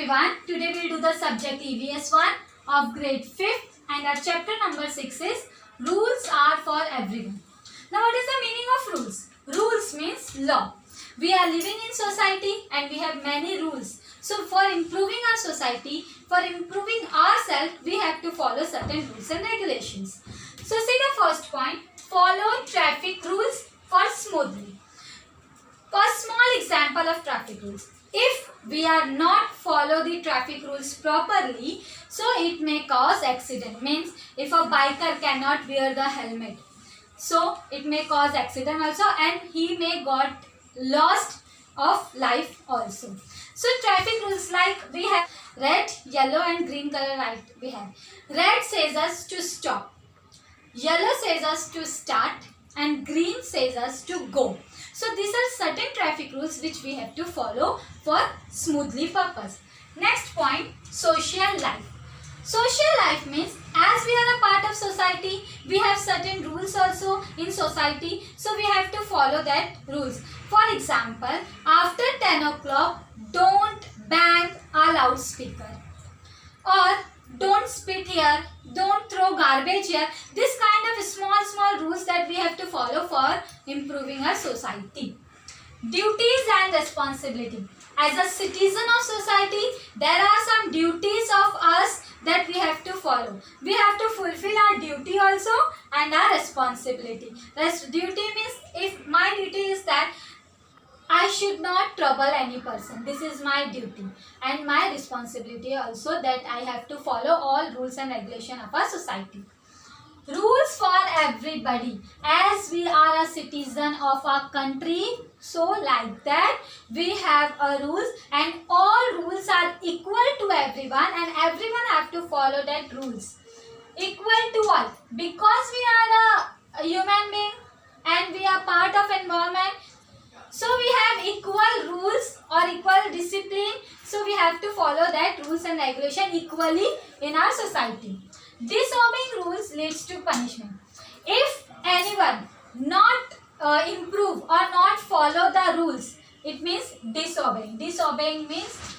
everyone, today we'll do the subject EVS 1 of grade 5th and our chapter number 6 is Rules are for everyone. Now what is the meaning of rules? Rules means law. We are living in society and we have many rules. So for improving our society, for improving ourselves, we have to follow certain rules and regulations. So see the first point, follow traffic rules for smoothly. A small example of traffic rules. If we are not follow the traffic rules properly, so it may cause accident. Means if a biker cannot wear the helmet, so it may cause accident also and he may got lost of life also. So traffic rules like we have red, yellow and green color light we have. Red says us to stop, yellow says us to start and green says us to go. So these are certain traffic rules which we have to follow for smoothly purpose. Next point, social life. Social life means as we are a part of society, we have certain rules also in society. So we have to follow that rules. For example, after 10 o'clock, don't bang a loudspeaker. Or don't spit here, don't throw garbage here. This kind of small rules that we have to follow for improving our society. Duties and responsibility. As a citizen of society, there are some duties of us that we have to follow. We have to fulfill our duty also and our responsibility. Duty means if my duty is that I should not trouble any person. This is my duty and my responsibility also that I have to follow all rules and regulations of our society. Rules for everybody. As we are a citizen of our country, so like that we have a rules and all rules are equal to everyone and everyone have to follow that rules. Equal to all. Because we are a human being and we are part of environment, so we have equal rules or equal discipline. So we have to follow that rules and regulation equally in our society. Disobeying rules leads to punishment. If anyone not improve or not follow the rules, it means disobeying. Disobeying means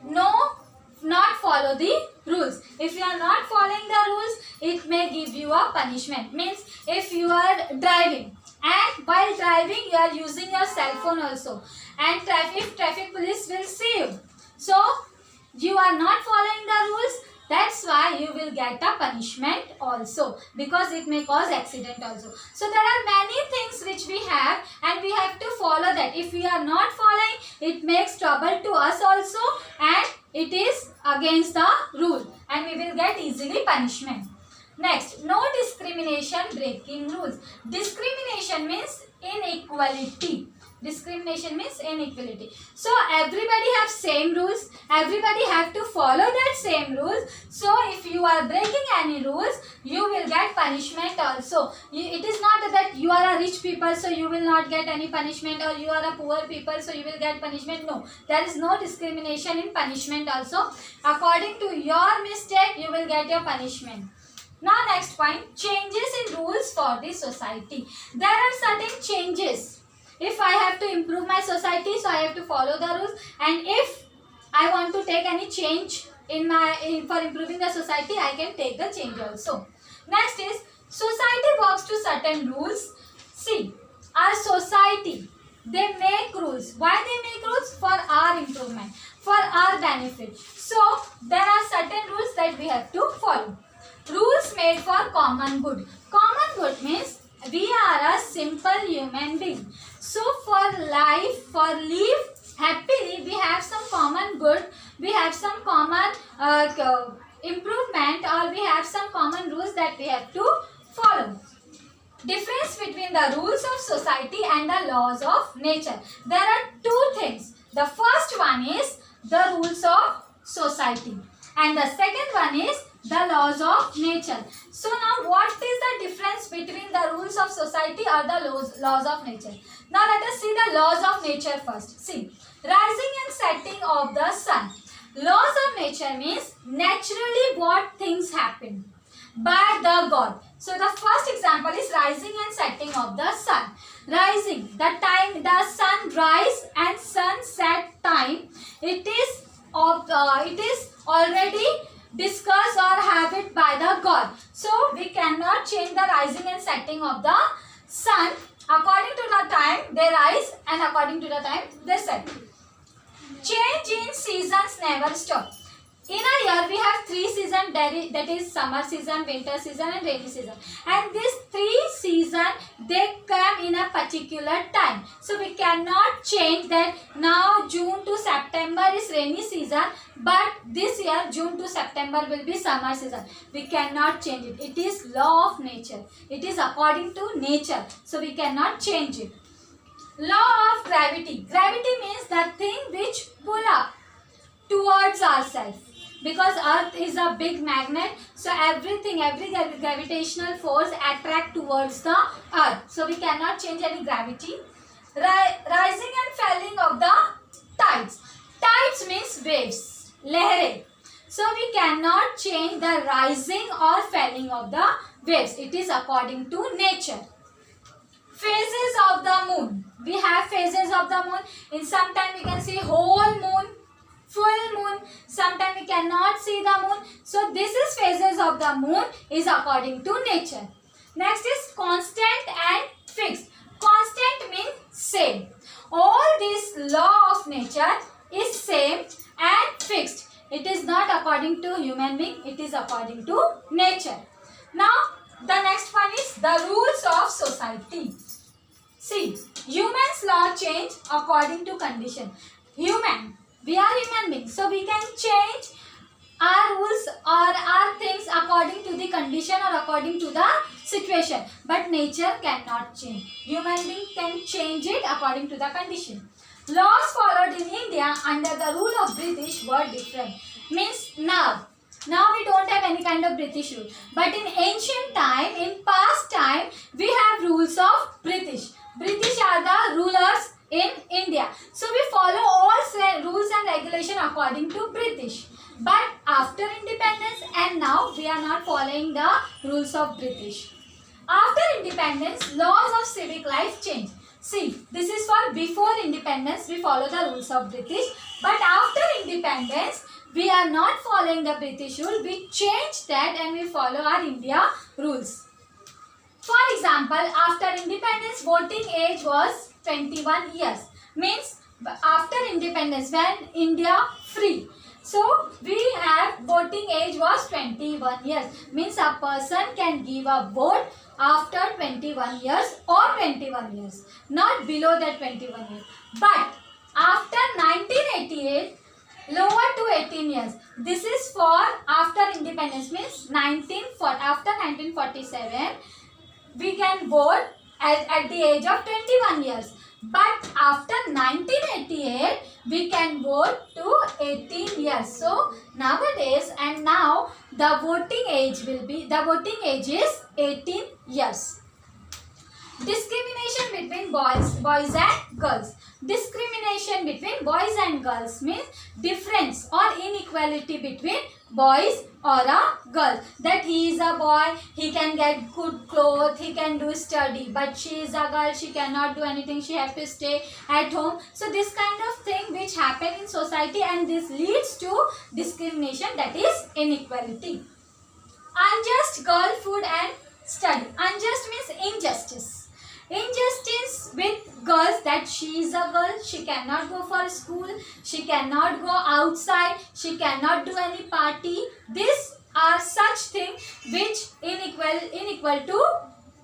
not follow the rules. If you are not following the rules, it may give you a punishment. Means if you are driving and while driving you are using your cell phone also and if traffic police will see you, so you are not following the rules, that's why you will get a punishment also because it may cause accident also. So there are many things which we have and we have to follow that. If we are not following, it makes trouble to us also and it is against the rule and we will get easily punishment. Next, no discrimination breaking rules. Discrimination means inequality. Discrimination means inequality. So everybody have same rules. Everybody have to follow that same rules. So if you are breaking any rules, you will get punishment also. It is not that you are a rich people so you will not get any punishment or you are a poor people so you will get punishment. No, there is no discrimination in punishment also. According to your mistake, you will get your punishment. Now next point, changes in rules for the society. There are certain changes. If I have to improve my society, so I have to follow the rules. And if I want to take any change for improving the society, I can take the change also. Next is, society works to certain rules. See, our society, they make rules. Why they make rules? For our improvement, for our benefit. So there are certain rules that we have to follow. Rules made for common good. Common good means we are a simple human being. So for life, for live happily, we have some common good, we have some common improvement or we have some common rules that we have to follow. Difference between the rules of society and the laws of nature. There are two things. The first one is the rules of society and the second one is the laws of nature. So now what is the difference between the rules of society or the laws of nature? Now let us see the laws of nature first. See, rising and setting of the sun. Laws of nature means naturally what things happen by the God. So the first example is rising and setting of the sun. Rising, the time the sun rise and sun set time, it is it is already discussed or have it by the God. So we cannot change the rising and setting of the sun. According to the time they rise and according to the time they set. Change in seasons never stop. In a year we have 3 seasons, that is summer season, winter season and rainy season. And these 3 seasons, they come in a particular time. So we cannot change that now June to September is rainy season, but this year June to September will be summer season. We cannot change it. It is law of nature. It is according to nature. So we cannot change it. Law of gravity. Gravity means the thing which pull up towards ourselves. Because earth is a big magnet, so every gravitational force attract towards the earth. So we cannot change any gravity. Rising and falling of the tides. Tides means waves, lehre. So we cannot change the rising or falling of the waves. It is according to nature. Phases of the moon. We have phases of the moon. In some time we can see whole moon, full moon. Sometimes we cannot see the moon. So this is phases of the moon is according to nature. Next is constant and fixed. Constant means same. All this law of nature is same and fixed. It is not according to human being. It is according to nature. Now the next one is the rules of society. See, humans law change according to condition. We are human beings, so we can change our rules or our things according to the condition or according to the situation. But nature cannot change. Human being can change it according to the condition. Laws followed in India under the rule of British were different. Means now we don't have any kind of British rule. But in ancient time, in past time, we have rules of British. British are the rulers in India. So we follow all rules and regulation according to British. But after independence and now we are not following the rules of British. After independence, laws of civic life change. See, this is for before independence we follow the rules of British. But after independence, we are not following the British rule. We change that and we follow our India rules. For example, after independence, voting age was 21 years. Means after independence, when India free. So we have voting age was 21 years. Means a person can give a vote after 21 years or 21 years. Not below that 21 years. But after 1988, lower to 18 years. This is for after independence. Means after 1947. We can vote at the age of 21 years. But after 1988, we can vote to 18 years. So nowadays and now the voting age is 18 years. Discrimination between boys and girls. Discrimination between boys and girls means difference or inequality between boys or a girl. That he is a boy, he can get good clothes, he can do study. But she is a girl, she cannot do anything, she has to stay at home. So this kind of thing which happen in society, and this leads to discrimination, that is inequality. Unjust girlhood and study. Unjust means injustice. Injustice with girls, that she is a girl, she cannot go for school, she cannot go outside, she cannot do any party. These are such things which unequal to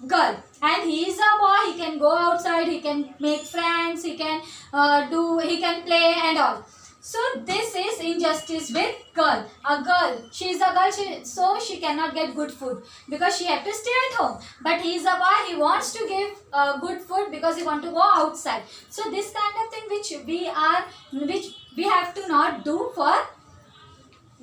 girl. And he is a boy, he can go outside, he can make friends, he can play and all. So this is injustice with girl. A girl, she is a girl, so she cannot get good food because she has to stay at home. But he is a boy, he wants to give good food because he wants to go outside. So this kind of thing which we have to not do for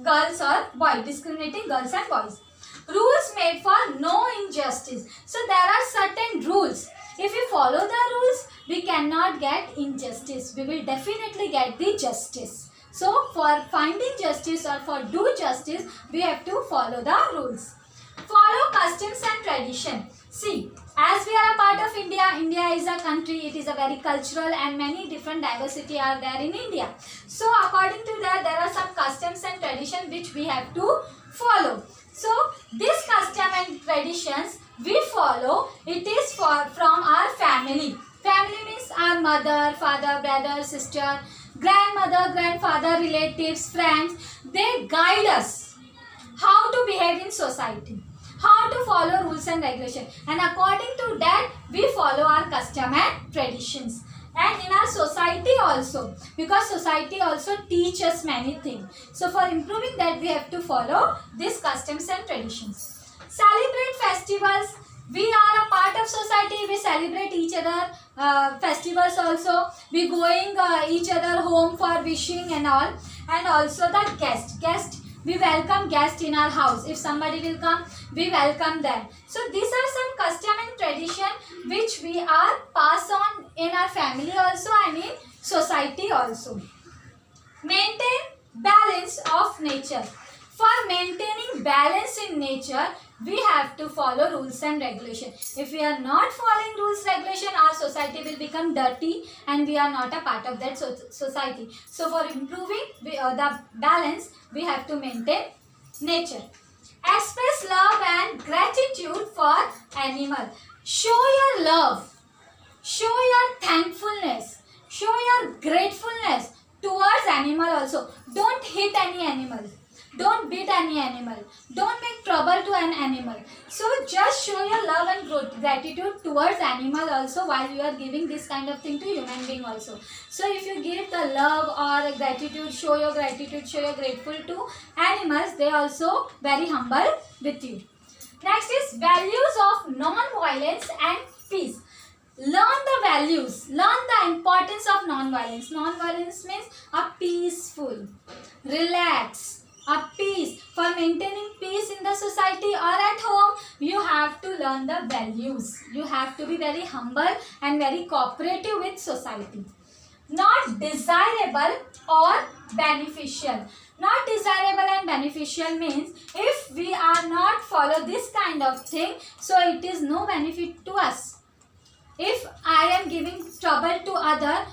girls or boys, discriminating girls and boys. Rules made for no injustice. So there are certain rules. If we follow the rules, we cannot get injustice. We will definitely get the justice. So for finding justice or for do justice, we have to follow the rules. Follow customs and tradition. See, as we are a part of India, India is a country, it is a very cultural and many different diversity are there in India. So according to that, there are some customs and tradition which we have to follow. So this custom and traditions we follow, it is from our family. Family means our mother, father, brother, sister, grandmother, grandfather, relatives, friends. They guide us how to behave in society, how to follow rules and regulation, and according to that we follow our custom and traditions. And in our society also, because society also teach us many things, so for improving that we have to follow these customs and traditions. Celebrate festivals. We are a part of society, we celebrate each other festivals also. We going each other home for wishing and all. And also the guest, we welcome guest in our house. If somebody will come, we welcome them. So these are some custom and tradition which we are pass on in our family also and in society also. Maintain balance of nature. For maintaining balance in nature, we have to follow rules and regulation. If we are not following rules regulation, our society will become dirty and we are not a part of that society. So for improving the balance, we have to maintain nature. Express love and gratitude for animal. Show your love, show your thankfulness, show your gratefulness towards animal also. Don't hit any animal. Don't beat any animal. Don't make trouble to an animal. So just show your love and gratitude towards animal also while you are giving this kind of thing to human being also. So if you give the love or gratitude, show your gratitude, show your grateful to animals, they also very humble with you. Next is values of non-violence and peace. Learn the values, learn the importance of non-violence. Non-violence means a peaceful, relax, a peace. For maintaining peace in the society or at home, you have to learn the values. You have to be very humble and very cooperative with society. Not desirable or beneficial. Not desirable and beneficial means if we are not follow this kind of thing, so it is no benefit to us. If I am giving trouble to other,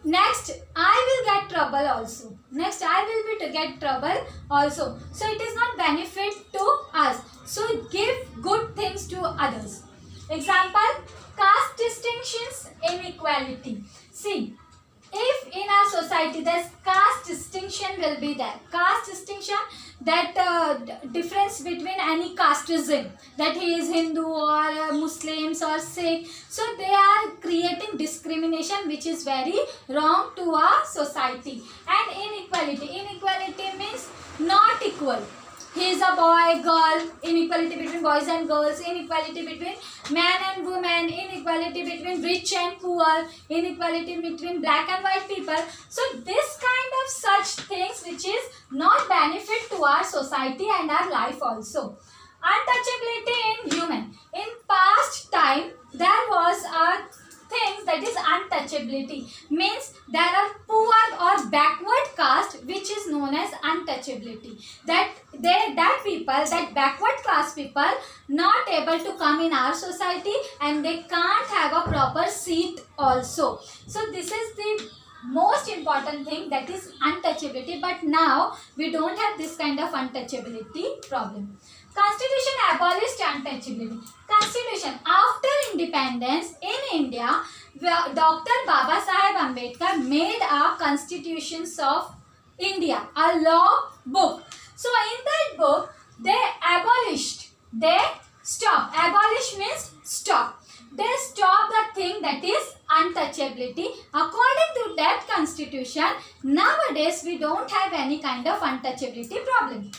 next I will get trouble also. Next I will be to get trouble also. So it is not benefit to us. So give good things to others. Example, caste distinctions, inequality. See, if in our society there's caste distinction will be there. Caste distinction, that difference between any casteism, that he is Hindu or Muslims or Sikh. So they are creating discrimination which is very wrong to our society. And inequality. Inequality means not equal. He is a boy, girl, inequality between boys and girls, inequality between man and woman, inequality between rich and poor, inequality between black and white people. So this kind of such things which is not benefit to our society and our life also. Untouchability in human. In past time, there was a thing that is untouchability. Means there are poor or backward caste which is known as untouchability. That backward class people not able to come in our society and they can't have a proper seat also. So this is the most important thing, that is untouchability. But now we don't have this kind of untouchability problem. Constitution abolished untouchability. Constitution, after independence in India, Dr. Baba Saheb Ambedkar made a Constitutions of India, a law book. So in that book, they abolished, they stopped. Abolish means stop. They stopped the thing that is untouchability. According to that constitution, nowadays we don't have any kind of untouchability problem.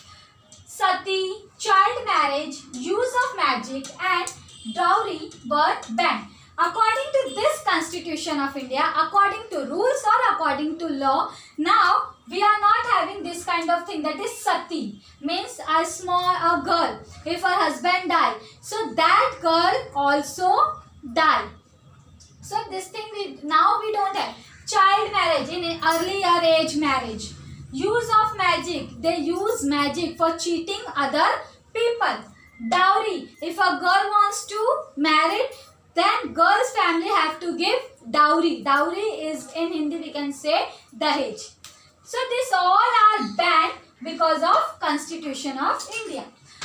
Sati, child marriage, use of magic and dowry were banned. According to this constitution of India, according to rules or according to law, now we are not having this kind of thing, that is sati. Means a girl, if her husband died, so that girl also died. So this thing now we don't have. Child marriage, in earlier age marriage. Use of magic, they use magic for cheating other people. Dowry. If a girl wants to marry, then girl's family have to give dowry. Dowry is in Hindi we can say Dahej. So this all are banned because of Constitution of India.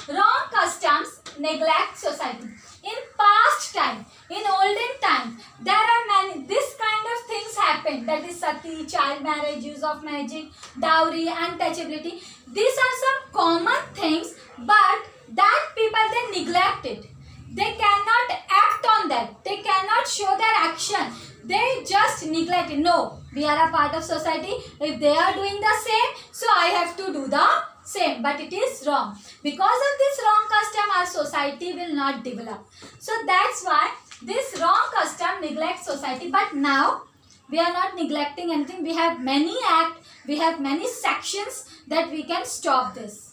Wrong customs neglect society. In past time, in olden time, there are many, this kind of things happen. That is sati, child marriage, use of magic, dowry, untouchability. These are some common things, but that people they neglect it. They cannot act on that. They cannot show their action. They just neglect it. No, we are a part of society. If they are doing the same, so I have to do the same. But it is wrong. Because of this wrong custom, our society will not develop. So that's why this wrong custom neglects society. But now we are not neglecting anything. We have many acts. We have many sections that we can stop this.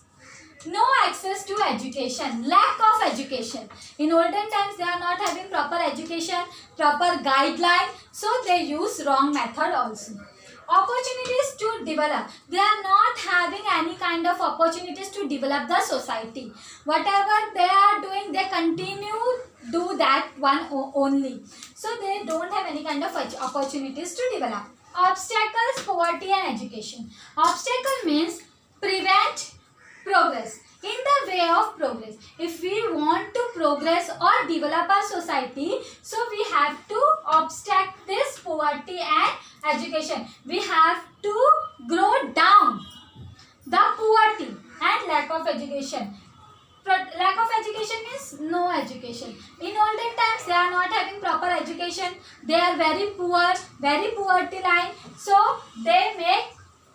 No access to education, lack of education. In olden times, they are not having proper education, proper guideline, so they use wrong method also. Opportunities to develop. They are not having any kind of opportunities to develop the society. Whatever they are doing, they continue do that one only. So they don't have any kind of opportunities to develop. Obstacles, poverty and education. Obstacle means prevent progress. In the way of progress, if we want to progress or develop our society, so we have to obstacle this poverty and education. We have to grow down the poverty and lack of education. Lack of education means no education. In olden times, they are not having proper education. They are very poor, very poverty line. So they make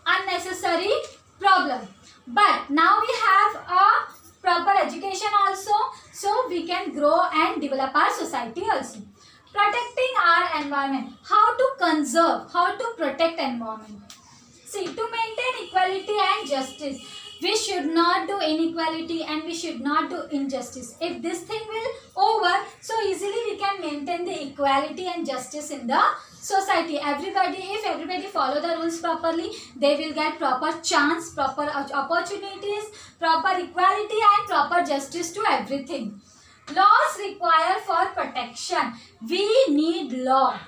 unnecessary problem. But now we have a proper education also, so we can grow and develop our society also. Protecting our environment. How to conserve, how to protect environment. See, to maintain equality and justice, we should not do inequality and we should not do injustice. If this thing will over, so easily we can maintain the equality and justice in the society. If everybody follow the rules properly, they will get proper chance, proper opportunities, proper equality and proper justice to everything. Laws required for protection. We need law.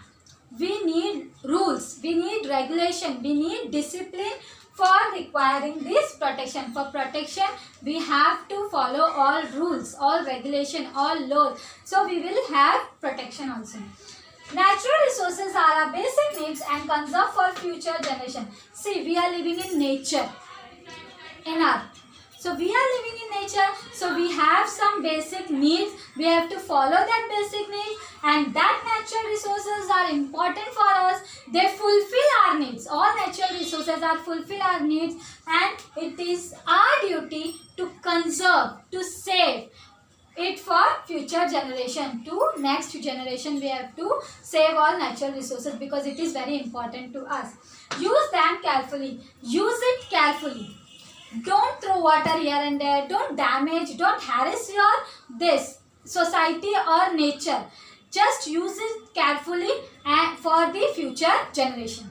We need rules. We need regulation. We need discipline for requiring this protection. For protection, we have to follow all rules, all regulation, all laws. So we will have protection also. Natural resources are our basic needs and conserve for future generation. See, we are living in nature, in earth. So we are living in nature. So we have some basic needs. We have to follow that basic needs, and that natural resources are important for us. They fulfill our needs. All natural resources are fulfill our needs, and it is our duty to conserve, to save it for future generation. To next generation, we have to save all natural resources because it is very important to us. Use them carefully. Use it carefully. Don't throw water here and there. Don't damage. Don't harass your this society or nature. Just use it carefully and for the future generation.